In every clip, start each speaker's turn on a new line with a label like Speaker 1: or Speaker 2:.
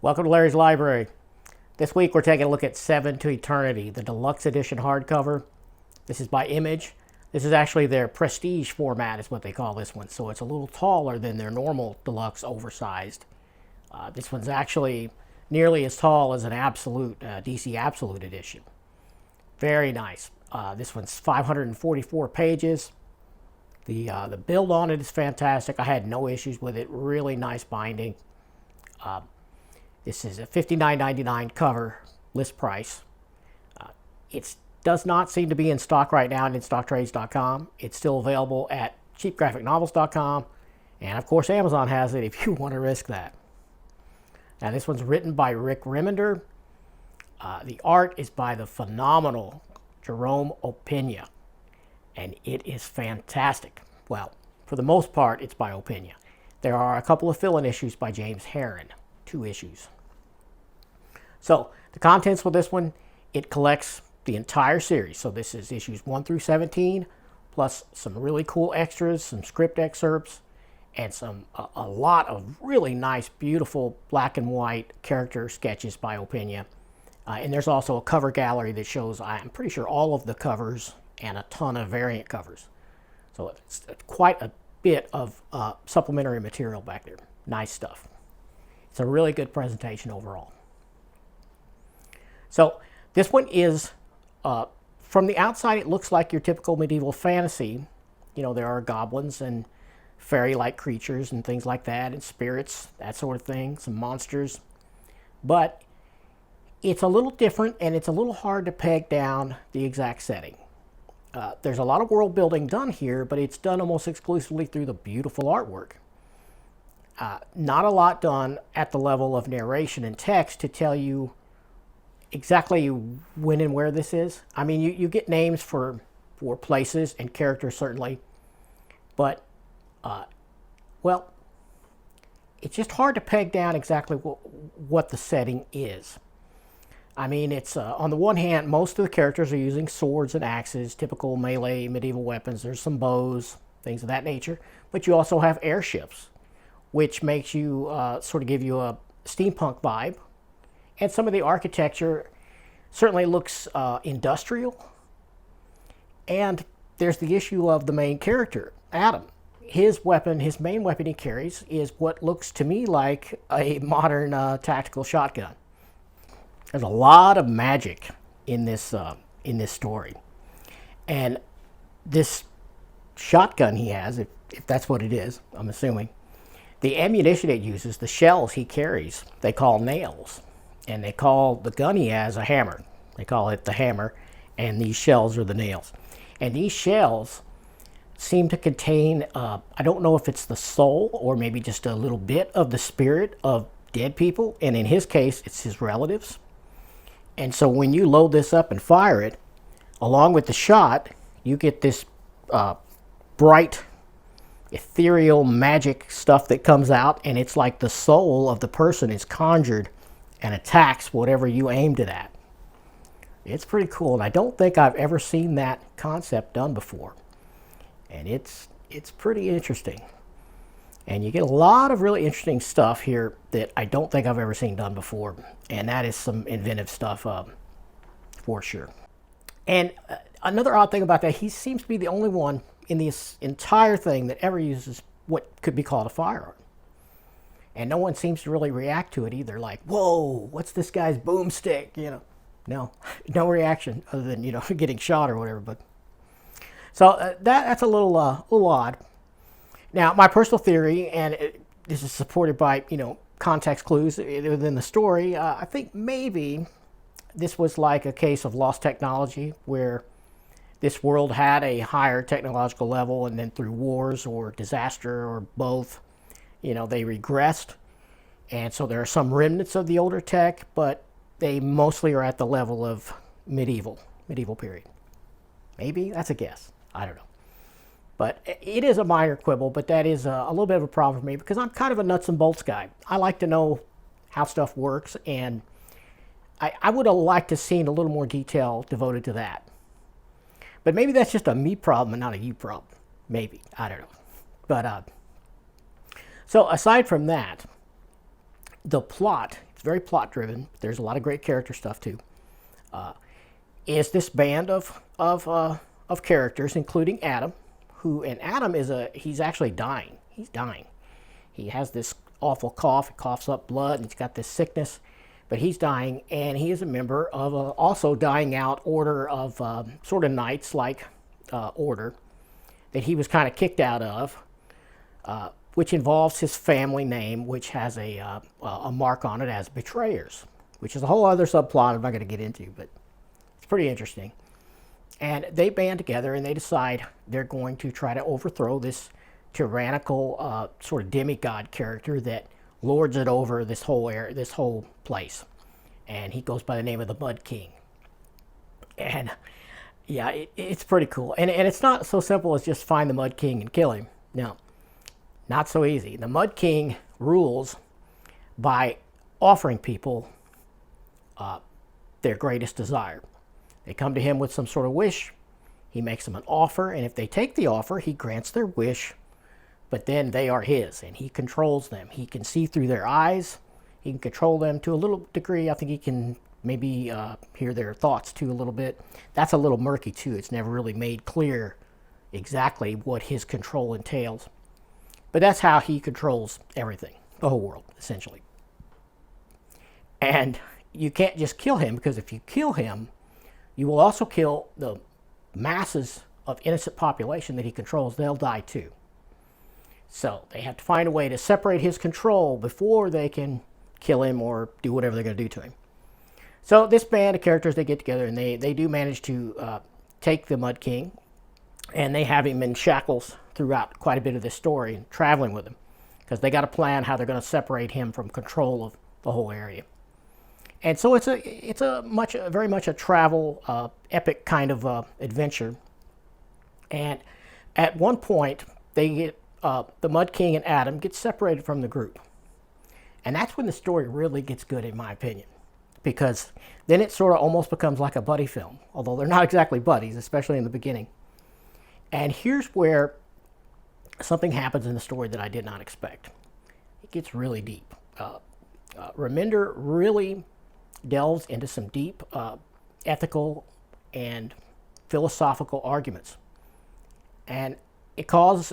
Speaker 1: Welcome to Larry's Library. This week we're taking a look at Seven to Eternity, the Deluxe Edition Hardcover. This is by Image. This is actually their Prestige format is what they call this one, so it's a little taller than their normal Deluxe oversized. This one's actually nearly as tall as an Absolute DC Absolute Edition. Very nice. This one's 544 pages. The build on it is fantastic. I had no issues with it. Really nice binding. This is a $59.99 cover, list price. It does not seem to be in stock right now at InStockTrades.com. It's still available at CheapGraphicNovels.com. And of course, Amazon has it if you want to risk that. Now, this one's written by Rick Remender. The art is by the phenomenal Jerome Opena. And it is fantastic. Well, for the most part, it's by Opena. There are a couple of fill-in issues by James Herron. 2 issues. So, the contents for this one, it collects the entire series. So this is issues 1 through 17, plus some really cool extras, some script excerpts, and a lot of really nice, beautiful black and white character sketches by Opena. And there's also a cover gallery that shows, I'm pretty sure, all of the covers and a ton of variant covers. So it's quite a bit of supplementary material back there. Nice stuff. It's a really good presentation overall. So this one is, from the outside, it looks like your typical medieval fantasy. You know, there are goblins and fairy-like creatures and things like that, and spirits, that sort of thing, some monsters. But it's a little different, and it's a little hard to peg down the exact setting. There's a lot of world building done here, but it's done almost exclusively through the beautiful artwork. Not a lot done at the level of narration and text to tell you exactly when and where this is. I mean, you get names for places and characters, certainly. But, well, it's just hard to peg down exactly what the setting is. I mean, it's on the one hand, most of the characters are using swords and axes, typical melee medieval weapons. There's some bows, things of that nature. But you also have airships, which makes you sort of give you a steampunk vibe. And some of the architecture certainly looks industrial. And there's the issue of the main character, Adam. His weapon, his main weapon he carries, is what looks to me like a modern tactical shotgun. There's a lot of magic in this story. And this shotgun he has, if that's what it is, I'm assuming, the ammunition it uses, the shells he carries, they call nails. And they call the gun he has a hammer. They call it the hammer, and these shells are the nails. And these shells seem to contain, I don't know if it's the soul or maybe just a little bit of the spirit of dead people. And in his case, it's his relatives. And so when you load this up and fire it, along with the shot, you get this bright, ethereal magic stuff that comes out, and it's like the soul of the person is conjured and attacks whatever you aimed it at. It's pretty cool, and I don't think I've ever seen that concept done before. And it's pretty interesting. And you get a lot of really interesting stuff here that I don't think I've ever seen done before. And that is some inventive stuff for sure. And another odd thing about that, he seems to be the only one in this entire thing that ever uses what could be called a firearm. And no one seems to really react to it either. Like, whoa, what's this guy's boomstick? You know, no reaction other than, you know, getting shot or whatever. But so that's a little odd. Now, my personal theory, and this is supported by, you know, context clues within the story, I think maybe this was like a case of lost technology where this world had a higher technological level, and then through wars or disaster or both, you know, they regressed. And so there are some remnants of the older tech, but they mostly are at the level of medieval period. Maybe, that's a guess. I don't know. But it is a minor quibble, but that is a little bit of a problem for me because I'm kind of a nuts and bolts guy. I like to know how stuff works, and I would have liked to have seen a little more detail devoted to that. But maybe that's just a me problem and not a you problem. Maybe. I don't know. But so aside from that, the plot, it's very plot driven. There's a lot of great character stuff too. Is this band of characters, including Adam, and Adam he's actually dying. He's dying. He has this awful cough. He coughs up blood, and he's got this sickness, but he's dying, and he is a member of a also dying out order of sort of knights-like order that he was kind of kicked out of, which involves his family name, which has a mark on it as betrayers, which is a whole other subplot I'm not going to get into, but it's pretty interesting. And they band together and they decide they're going to try to overthrow this tyrannical sort of demigod character that lords it over this whole place. And he goes by the name of the Mud King. And yeah, it's pretty cool. And it's not so simple as just find the Mud King and kill him. No, not so easy. The Mud King rules by offering people their greatest desire. They come to him with some sort of wish. He makes them an offer, and if they take the offer, he grants their wish, but then they are his, and he controls them. He can see through their eyes. He can control them to a little degree. I think he can maybe hear their thoughts too a little bit. That's a little murky too. It's never really made clear exactly what his control entails. But that's how he controls everything, the whole world, essentially. And you can't just kill him, because if you kill him, you will also kill the masses of innocent population that he controls. They'll die too. So they have to find a way to separate his control before they can kill him or do whatever they're going to do to him. So this band of characters, they get together and they do manage to take the Mud King, and they have him in shackles throughout quite a bit of this story, and traveling with him, because they got to plan how they're going to separate him from control of the whole area. And so it's very much a travel epic kind of adventure. And at one point, they get the Mud King and Adam get separated from the group, and that's when the story really gets good, in my opinion, because then it sort of almost becomes like a buddy film, although they're not exactly buddies, especially in the beginning. And here's where something happens in the story that I did not expect. It gets really deep. Remender really delves into some deep ethical and philosophical arguments, and it causes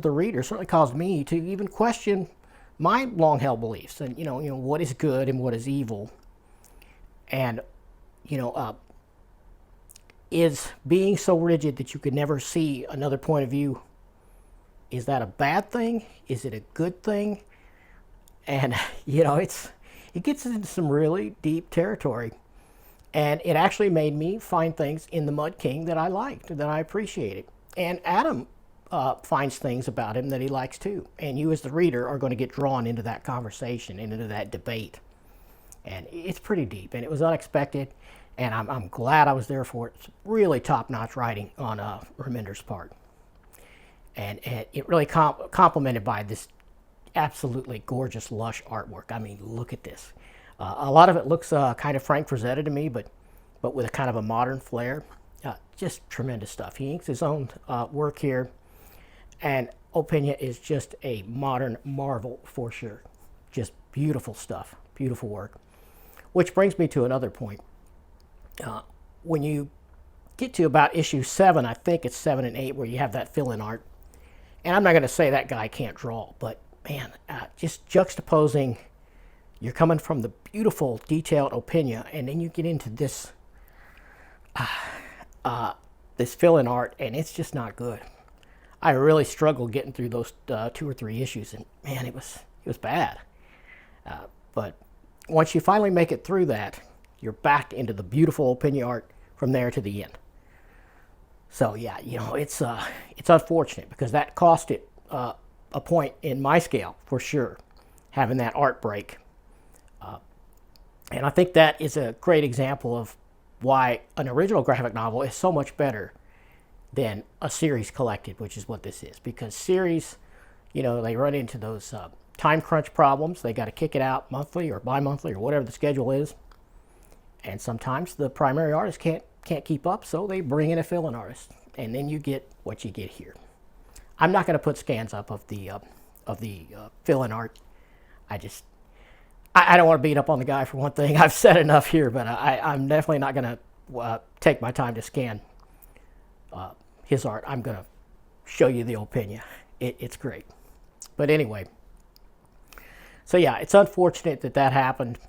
Speaker 1: the reader, certainly caused me, to even question my long-held beliefs, and you know what is good and what is evil, and is being so rigid that you could never see another point of view, is that a bad thing? Is it a good thing? And it gets into some really deep territory. And it actually made me find things in the Mud King that I liked, that I appreciated. And Adam finds things about him that he likes too. And you as the reader are going to get drawn into that conversation and into that debate. And it's pretty deep, and it was unexpected. And I'm glad I was there for it. It's really top-notch writing on Remender's part. And it really complemented by this absolutely gorgeous, lush artwork. I mean, look at this. A lot of it looks kind of Frank Frazetta to me, but with a kind of a modern flair. Just tremendous stuff. He inks his own work here, and Opena is just a modern marvel for sure. Just beautiful stuff, beautiful work. Which brings me to another point. When you get to about issue 7, I think it's 7 and 8, where you have that fill-in art, and I'm not going to say that guy can't draw, but man, just juxtaposing, you're coming from the beautiful, detailed Opena, and then you get into this this fill-in art, and it's just not good. I really struggled getting through those 2 or 3 issues, and man, it was bad. But once you finally make it through that, you're back into the beautiful Opena art from there to the end. So yeah, it's unfortunate, because that cost it a point in my scale for sure, having that art break. And I think that is a great example of why an original graphic novel is so much better than a series collected, which is what this is. Because series, they run into those time crunch problems. They got to kick it out monthly or bi-monthly or whatever the schedule is. And sometimes the primary artist can't keep up, so they bring in a fill-in artist. And then you get what you get here. I'm not going to put scans up of the fill-in art. I don't want to beat up on the guy for one thing. I've said enough here, but I'm definitely not going to take my time to scan his art. I'm going to show you the Opena. It's great. But anyway, so yeah, it's unfortunate that that happened.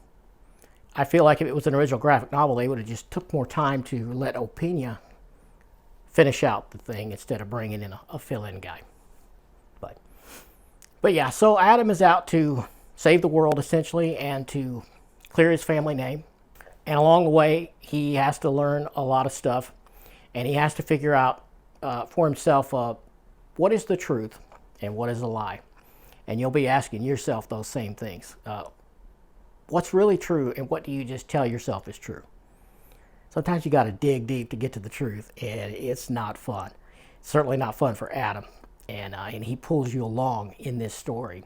Speaker 1: I feel like if it was an original graphic novel, they would have just took more time to let Opena finish out the thing instead of bringing in a fill-in guy. But yeah, so Adam is out to save the world, essentially, and to clear his family name. And along the way, he has to learn a lot of stuff, and he has to figure out for himself what is the truth and what is a lie. And you'll be asking yourself those same things. What's really true, and what do you just tell yourself is true? Sometimes you got to dig deep to get to the truth, and it's not fun. It's certainly not fun for Adam, and he pulls you along in this story.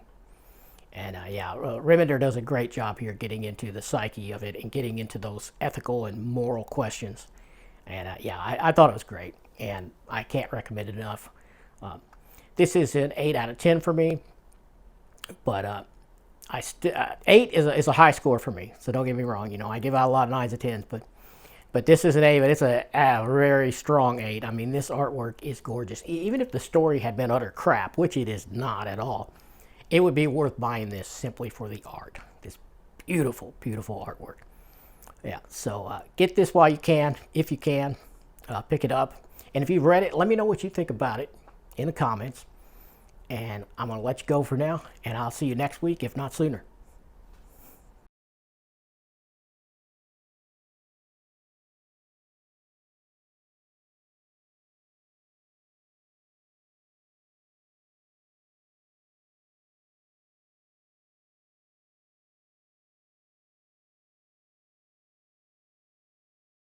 Speaker 1: And yeah, Remender does a great job here getting into the psyche of it and getting into those ethical and moral questions. And yeah, I thought it was great, and I can't recommend it enough. This is an 8 out of 10 for me, but 8 is a high score for me, so don't get me wrong. You know, I give out a lot of 9s and 10s, but this is an 8, but it's a very strong 8. I mean, this artwork is gorgeous. Even if the story had been utter crap, which it is not at all, it would be worth buying this simply for the art. This beautiful, beautiful artwork. Yeah, so get this while you can. If you can, pick it up. And if you've read it, let me know what you think about it in the comments. And I'm going to let you go for now, and I'll see you next week, if not sooner.